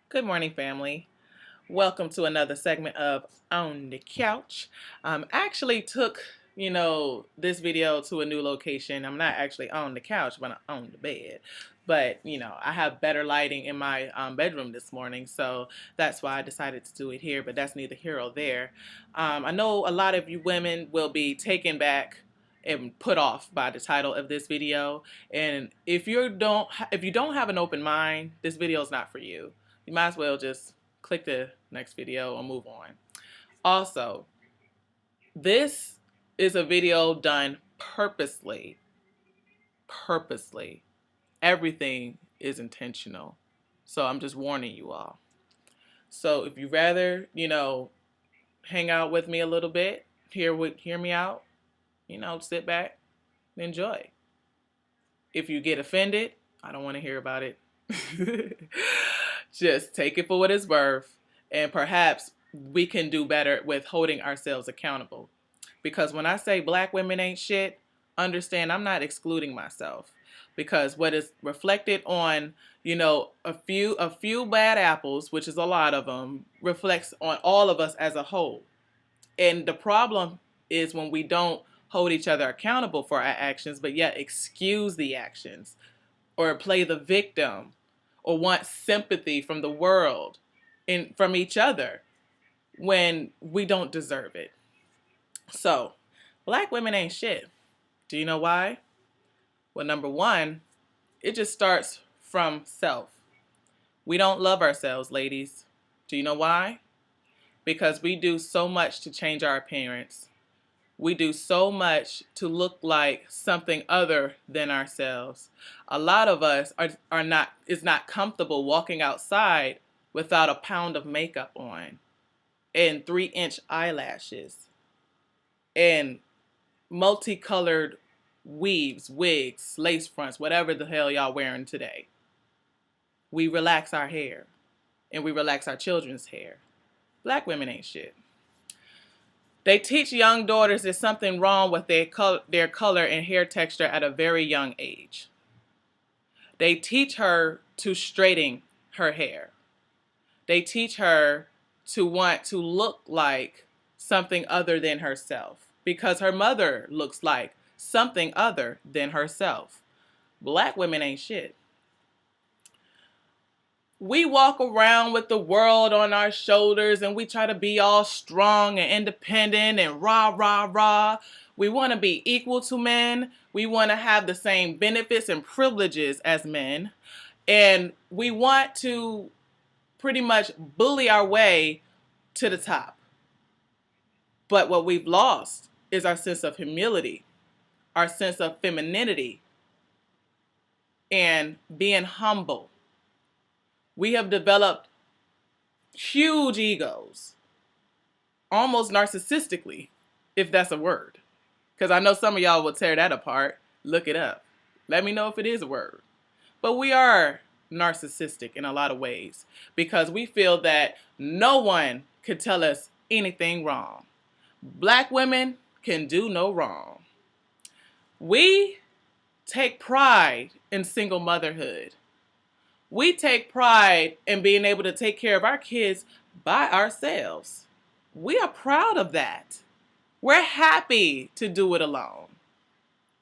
Good morning, family. Welcome to another segment of On the Couch. Actually took, this video to a new location. I'm not actually on the couch, but I'm on the bed. But, I have better lighting in my bedroom this morning, so that's why I decided to do it here, but that's neither here or there. I know a lot of you women will be taken back and put off by the title of this video, and if you don't have an open mind, this video is not for you. You might as well just click the next video and move on. Also, this is a video done purposely. Purposely. Everything is intentional. So I'm just warning you all. So if you rather, hang out with me a little bit, hear me out, sit back and enjoy. If you get offended, I don't want to hear about it. Just take it for what it's worth, and perhaps we can do better with holding ourselves accountable. Because when I say black women ain't shit, understand I'm not excluding myself. Because what is reflected on, a few bad apples, which is a lot of them, reflects on all of us as a whole. And the problem is when we don't hold each other accountable for our actions, but yet excuse the actions or play the victim or want sympathy from the world and from each other when we don't deserve it. So, black women ain't shit. Do you know why? Well, number one, it just starts from self. We don't love ourselves, ladies. Do you know why? Because we do so much to change our appearance. We do so much to look like something other than ourselves. A lot of us is not comfortable walking outside without a pound of makeup on and 3-inch eyelashes and multicolored weaves, wigs, lace fronts, whatever the hell y'all wearing today. We relax our hair and we relax our children's hair. Black women ain't shit. They teach young daughters there's something wrong with their color and hair texture at a very young age. They teach her to straighten her hair. They teach her to want to look like something other than herself because her mother looks like something other than herself. Black women ain't shit. We walk around with the world on our shoulders and we try to be all strong and independent and rah, rah, rah. We want to be equal to men. We want to have the same benefits and privileges as men. And we want to pretty much bully our way to the top. But what we've lost is our sense of humility, our sense of femininity, and being humble. We have developed huge egos, almost narcissistically, if that's a word. Because I know some of y'all will tear that apart. Look it up. Let me know if it is a word. But we are narcissistic in a lot of ways because we feel that no one could tell us anything wrong. Black women can do no wrong. We take pride in single motherhood. We take pride in being able to take care of our kids by ourselves. We are proud of that. We're happy to do it alone.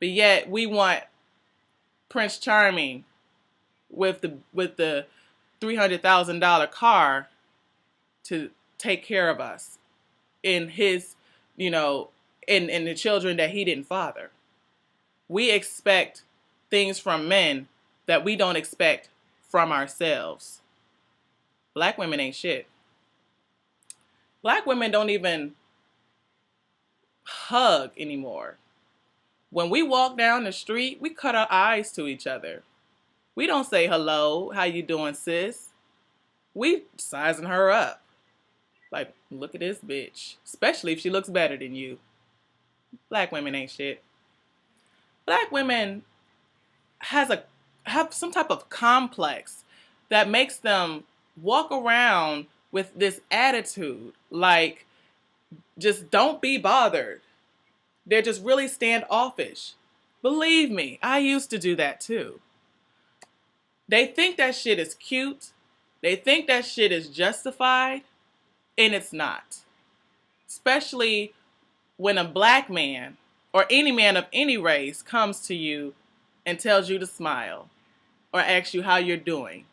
But yet we want Prince Charming with the $300,000 car to take care of us in his, in the children that he didn't father. We expect things from men that we don't expect from ourselves. Black women ain't shit. Black women don't even hug anymore. When we walk down the street, we cut our eyes to each other. We don't say hello, how you doing, sis? We sizing her up. Like, look at this bitch. Especially if she looks better than you. Black women ain't shit. Black women have some type of complex that makes them walk around with this attitude like, just don't be bothered. They're just really standoffish. Believe me, I used to do that too. They think that shit is cute. They think that shit is justified, and it's not. Especially when a black man or any man of any race comes to you and tells you to smile or asks you how you're doing.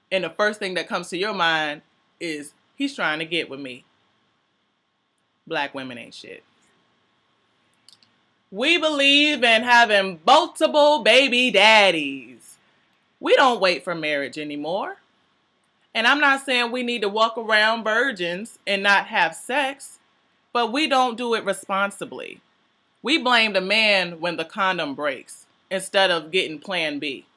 And the first thing that comes to your mind is, he's trying to get with me. Black women ain't shit. We believe in having multiple baby daddies. We don't wait for marriage anymore. And I'm not saying we need to walk around virgins and not have sex, but we don't do it responsibly. We blame the man when the condom breaks instead of getting plan B.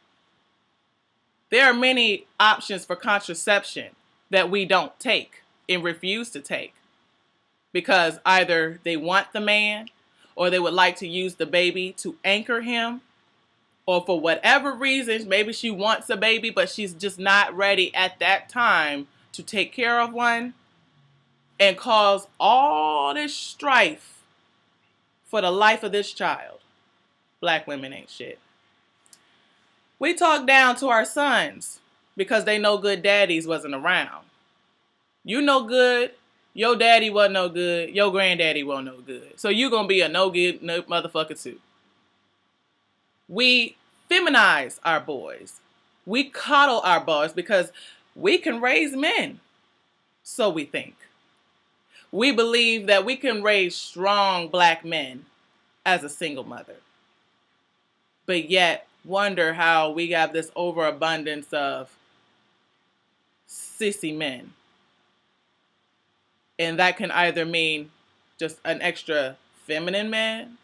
There are many options for contraception that we don't take and refuse to take because either they want the man or they would like to use the baby to anchor him, or for whatever reason, maybe she wants a baby, but she's just not ready at that time to take care of one and cause all this strife for the life of this child. Black women ain't shit. We talk down to our sons because they know good daddies wasn't around. You know good, your daddy wasn't no good, your granddaddy wasn't no good. So you gonna be a no good motherfucker too. We feminize our boys. We coddle our boys because we can raise men. So we think. We believe that we can raise strong black men as a single mother. But yet wonder how we have this overabundance of sissy men. And that can either mean just an extra feminine man,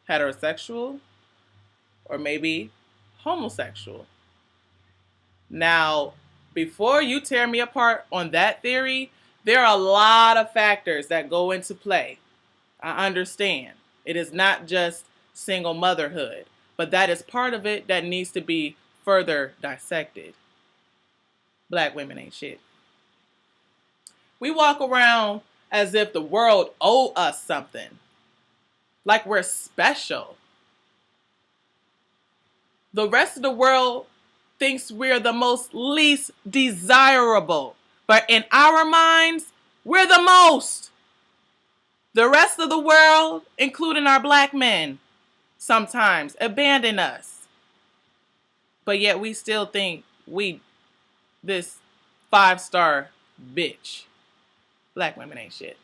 heterosexual, or maybe homosexual. Now, before you tear me apart on that theory, there are a lot of factors that go into play. I understand. It is not just single motherhood, but that is part of it that needs to be further dissected. Black women ain't shit. We walk around as if the world owes us something, like we're special. The rest of the world thinks we're the most least desirable, but in our minds, we're the most. The rest of the world, including our black men, sometimes abandon us. But yet we still think we this 5-star bitch. Black women ain't shit.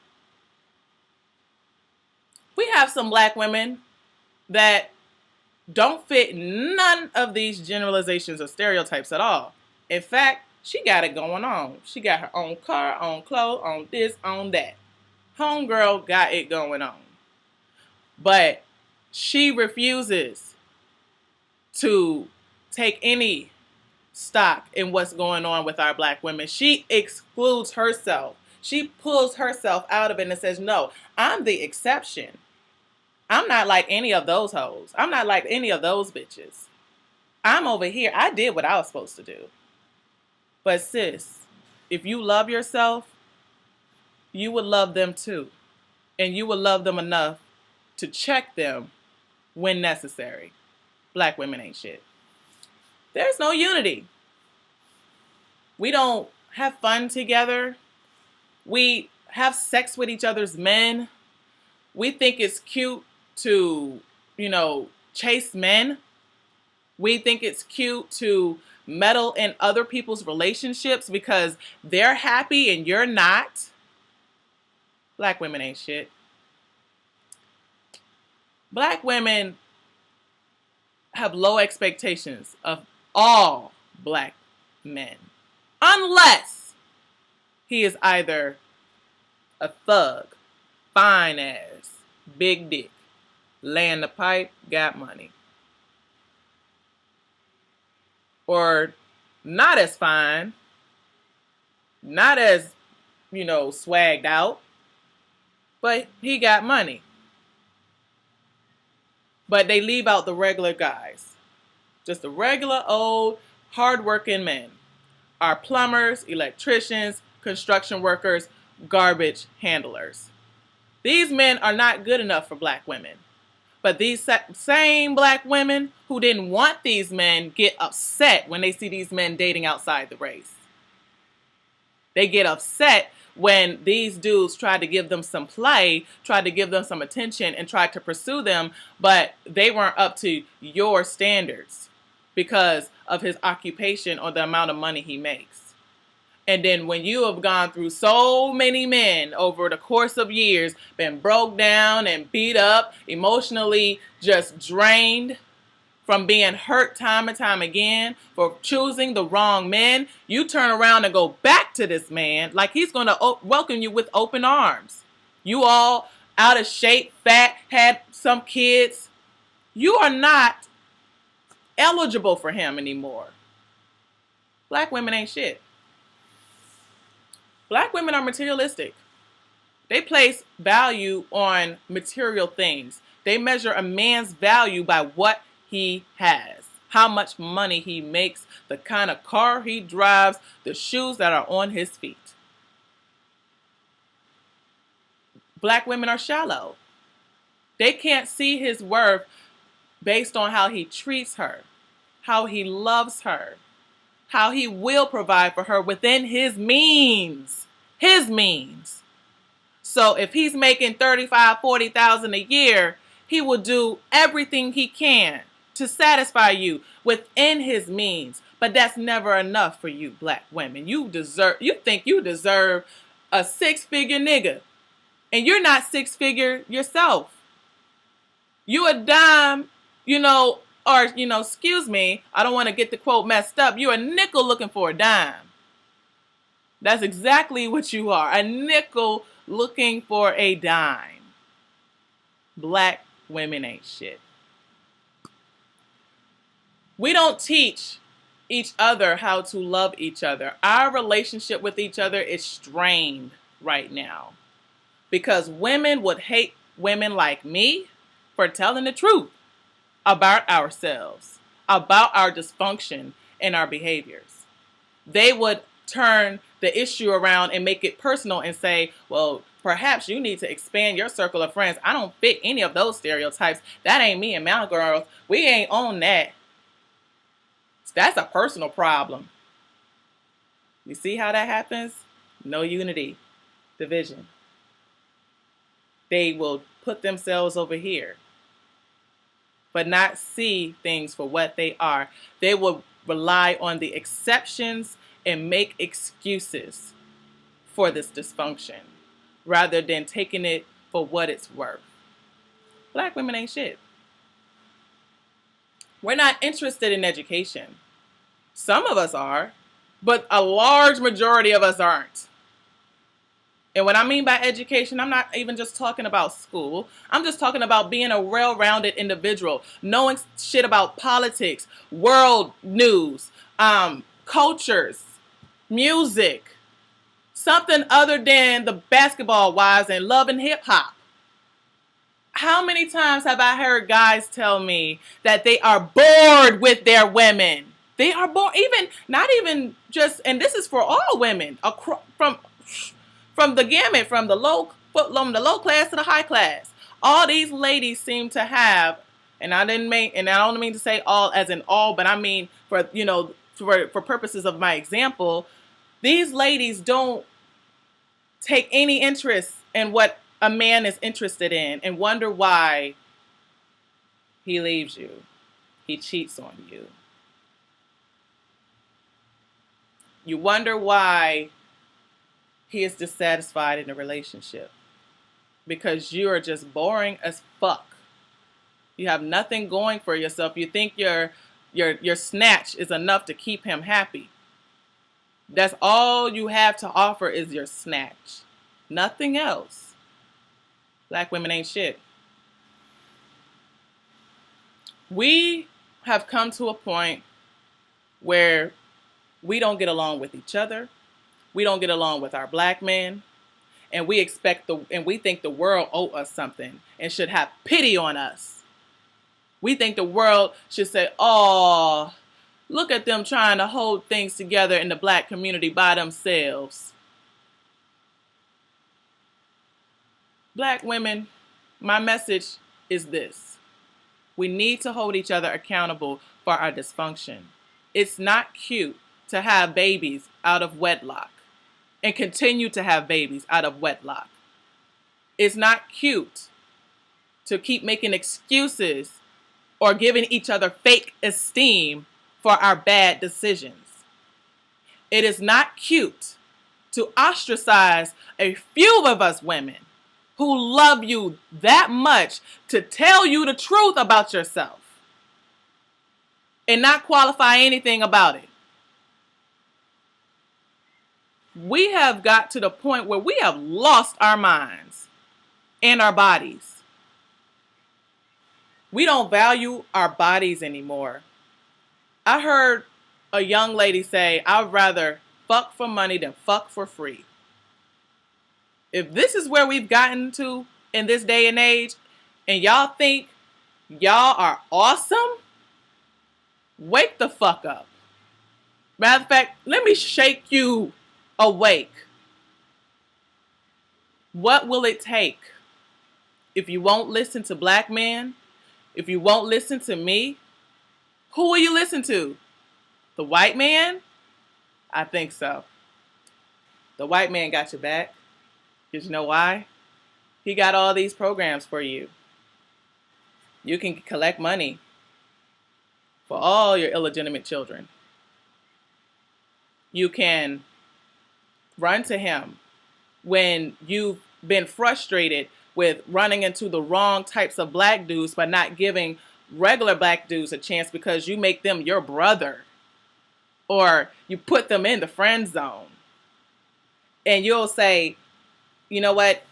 We have some black women that don't fit none of these generalizations or stereotypes at all. In fact, she got it going on. She got her own car, own clothes, on this, on that. Homegirl got it going on. But she refuses to take any stock in what's going on with our black women. She excludes herself. She pulls herself out of it and says, no, I'm the exception. I'm not like any of those hoes. I'm not like any of those bitches. I'm over here. I did what I was supposed to do. But sis, if you love yourself, you would love them too. And you would love them enough to check them when necessary. Black women ain't shit. There's no unity. We don't have fun together. We have sex with each other's men. We think it's cute to, chase men. We think it's cute to meddle in other people's relationships because they're happy and you're not. Black women ain't shit. Black women have low expectations of all black men. Unless he is either a thug, fine ass, big dick, laying the pipe, got money. Or not as fine, not as, swagged out, but he got money. But they leave out the regular guys. Just the regular old hardworking men. Our plumbers, electricians, construction workers, garbage handlers. These men are not good enough for black women. But these same black women who didn't want these men get upset when they see these men dating outside the race. They get upset when these dudes try to give them some play, try to give them some attention, and try to pursue them, but they weren't up to your standards because of his occupation or the amount of money he makes. And then when you have gone through so many men over the course of years, been broke down and beat up, emotionally just drained from being hurt time and time again, for choosing the wrong men, you turn around and go back to this man like he's going to welcome you with open arms. You all out of shape, fat, had some kids. You are not eligible for him anymore. Black women ain't shit. Black women are materialistic. They place value on material things. They measure a man's value by what he has, how much money he makes, the kind of car he drives, the shoes that are on his feet. Black women are shallow. They can't see his worth based on how he treats her, how he loves her, how he will provide for her within his means. His means. So if he's making $35,000, $40,000 a year, he will do everything he can to satisfy you within his means. But that's never enough for you, black women. You think you deserve a six-figure nigga. And you're not six-figure yourself. You a dime, or, excuse me, I don't want to get the quote messed up. You're a nickel looking for a dime. That's exactly what you are. A nickel looking for a dime. Black women ain't shit. We don't teach each other how to love each other. Our relationship with each other is strained right now because women would hate women like me for telling the truth about ourselves, about our dysfunction and our behaviors. They would turn the issue around and make it personal and say, well, perhaps you need to expand your circle of friends. I don't fit any of those stereotypes. That ain't me and my girls. We ain't on that. That's a personal problem. You see how that happens? No unity, division. They will put themselves over here, but not see things for what they are. They will rely on the exceptions and make excuses for this dysfunction rather than taking it for what it's worth. Black women ain't shit. We're not interested in education. Some of us are, but a large majority of us aren't. And what I mean by education, I'm not even just talking about school. I'm just talking about being a well-rounded individual, knowing shit about politics, world news, cultures, music, something other than the basketball wives and love and hip hop. How many times have I heard guys tell me that they are bored with their women? They are bored, not even just, and this is for all women, from the gamut, from the low class to the high class. All these ladies seem to have, and I don't mean to say all as in all, but I mean for purposes of my example, these ladies don't take any interest in what a man is interested in and wonder why he leaves you, he cheats on you. You wonder why he is dissatisfied in a relationship because you are just boring as fuck. You have nothing going for yourself. You think your snatch is enough to keep him happy. That's all you have to offer is your snatch. Nothing else. Black women ain't shit. We have come to a point where we don't get along with each other. We don't get along with our black men. And we think the world owes us something and should have pity on us. We think the world should say, oh, look at them trying to hold things together in the black community by themselves. Black women, my message is this. We need to hold each other accountable for our dysfunction. It's not cute to have babies out of wedlock. and continue to have babies out of wedlock. It's not cute to keep making excuses or giving each other fake esteem for our bad decisions. It is not cute to ostracize a few of us women who love you that much to tell you the truth about yourself and not qualify anything about it. We have got to the point where we have lost our minds and our bodies. We don't value our bodies anymore. I heard a young lady say, I'd rather fuck for money than fuck for free. If this is where we've gotten to in this day and age, and y'all think y'all are awesome, wake the fuck up. Matter of fact, let me shake you awake. What will it take if you won't listen to black men? If you won't listen to me? Who will you listen to? The white man? I think so. The white man got your back. Because you know why? He got all these programs for you. You can collect money for all your illegitimate children. You can run to him when you've been frustrated with running into the wrong types of black dudes by not giving regular black dudes a chance because you make them your brother or you put them in the friend zone. And you'll say, you know what?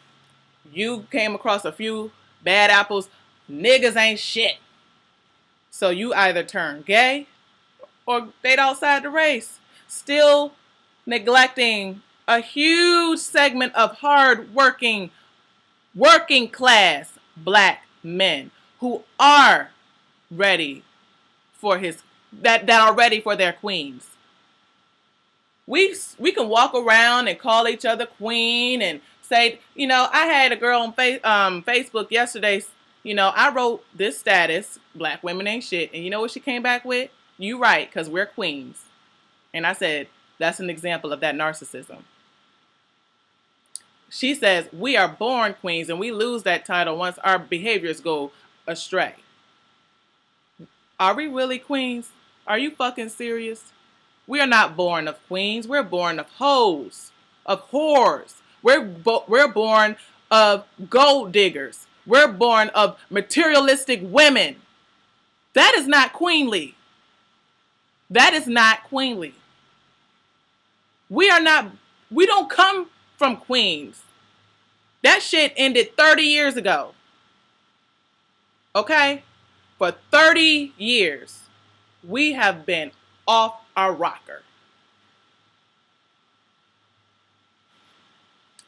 You came across a few bad apples. Niggas ain't shit. So you either turn gay or date outside the race. Still neglecting a huge segment of hard-working, working class black men who are ready for that are ready for their queens. We can walk around and call each other queen and say, you know, I had a girl on Facebook yesterday, you know, I wrote this status, black women ain't shit, and you know what she came back with? You right, because we're queens. And I said, that's an example of that narcissism. She says, we are born queens and we lose that title once our behaviors go astray. Are we really queens? Are you fucking serious? We are not born of queens. We're born of hoes, of whores. We're born of gold diggers. We're born of materialistic women. That is not queenly. That is not queenly. We don't come from queens. That shit ended 30 years ago. Okay? For 30 years, we have been off our rocker.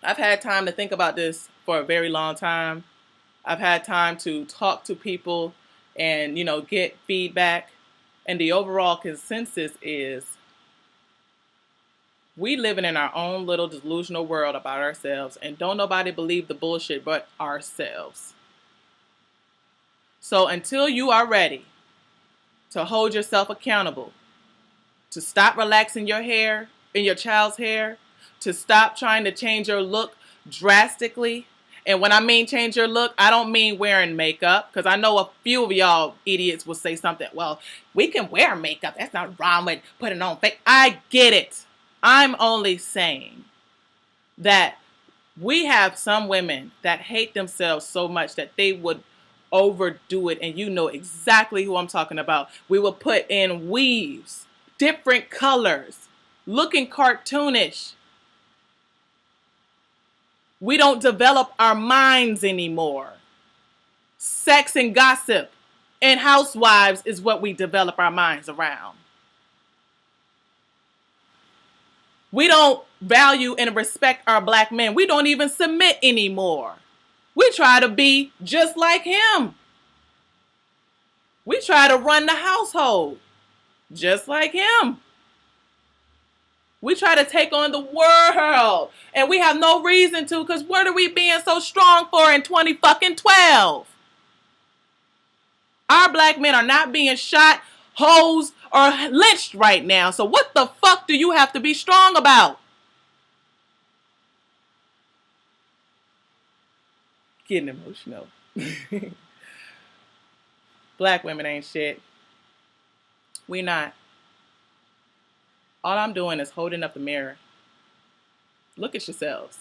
I've had time to think about this for a very long time. I've had time to talk to people and, you know, get feedback. And the overall consensus is we living in our own little delusional world about ourselves and don't nobody believe the bullshit but ourselves. So until you are ready to hold yourself accountable, to stop relaxing your hair in your child's hair, to stop trying to change your look drastically. And when I mean change your look, I don't mean wearing makeup, because I know a few of y'all idiots will say something, well, we can wear makeup. That's not wrong with putting on fake. I get it. I'm only saying that we have some women that hate themselves so much that they would overdo it. And you know exactly who I'm talking about. We will put in weaves, different colors, looking cartoonish. We don't develop our minds anymore. Sex and gossip and housewives is what we develop our minds around. We don't value and respect our black men. We don't even submit anymore. We try to be just like him. We try to run the household just like him. We try to take on the world, and we have no reason to, because what are we being so strong for in 2012? Our black men are not being shot, hosed, or lynched right now. So what the fuck do you have to be strong about? Getting emotional. Black women ain't shit. We not. All I'm doing is holding up the mirror. Look at yourselves.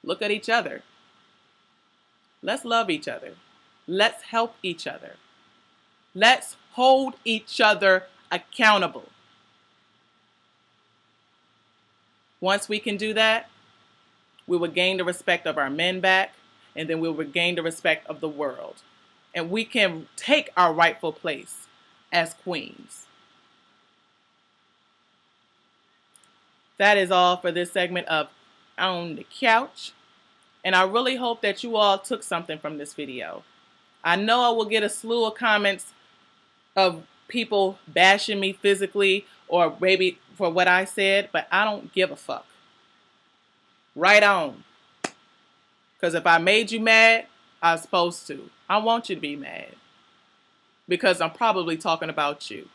Look at each other. Let's love each other. Let's help each other. Let's hold each other accountable. Once we can do that, we will gain the respect of our men back, and then we will gain the respect of the world. And we can take our rightful place as queens. That is all for this segment of On the Couch. And I really hope that you all took something from this video. I know I will get a slew of comments of people bashing me physically or maybe for what I said, but I don't give a fuck. Right on. Because if I made you mad, I was supposed to. I want you to be mad. Because I'm probably talking about you.